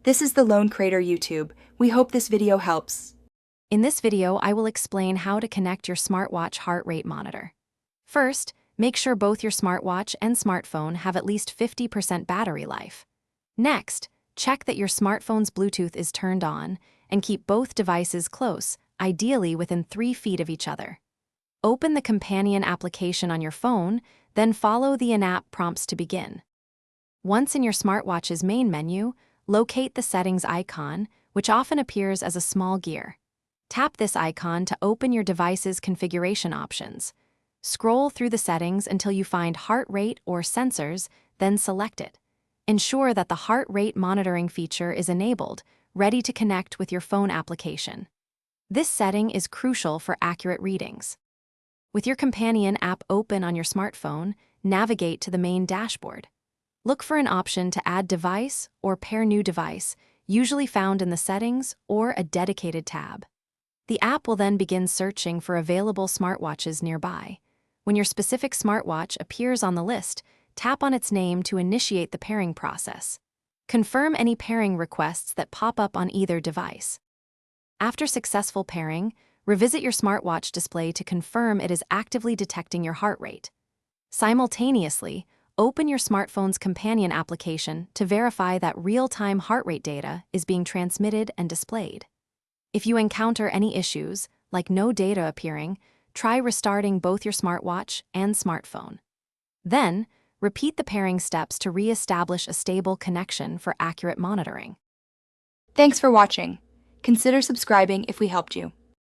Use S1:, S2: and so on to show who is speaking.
S1: This is the Lone Crater YouTube. We hope this video helps.
S2: In this video, I will explain how to connect your smartwatch heart rate monitor. First, make sure both your smartwatch and smartphone have at least 50% battery life. Next, check that your smartphone's Bluetooth is turned on and keep both devices close, ideally within 3 feet of each other. Open the companion application on your phone, then follow the in-app prompts to begin. Once in your smartwatch's main menu, locate the settings icon, which often appears as a small gear. Tap this icon to open your device's configuration options. Scroll through the settings until you find heart rate or sensors, then select it. Ensure that the heart rate monitoring feature is enabled, ready to connect with your phone application. This setting is crucial for accurate readings. With your companion app open on your smartphone, navigate to the main dashboard. Look for an option to add device or pair new device, usually found in the settings or a dedicated tab. The app will then begin searching for available smartwatches nearby. When your specific smartwatch appears on the list, tap on its name to initiate the pairing process. Confirm any pairing requests that pop up on either device. After successful pairing, revisit your smartwatch display to confirm it is actively detecting your heart rate. Simultaneously, open your smartphone's companion application to verify that real-time heart rate data is being transmitted and displayed. If you encounter any issues, like no data appearing, try restarting both your smartwatch and smartphone. Then, repeat the pairing steps to re-establish a stable connection for accurate monitoring.
S1: Thanks for watching. Consider subscribing if we helped you.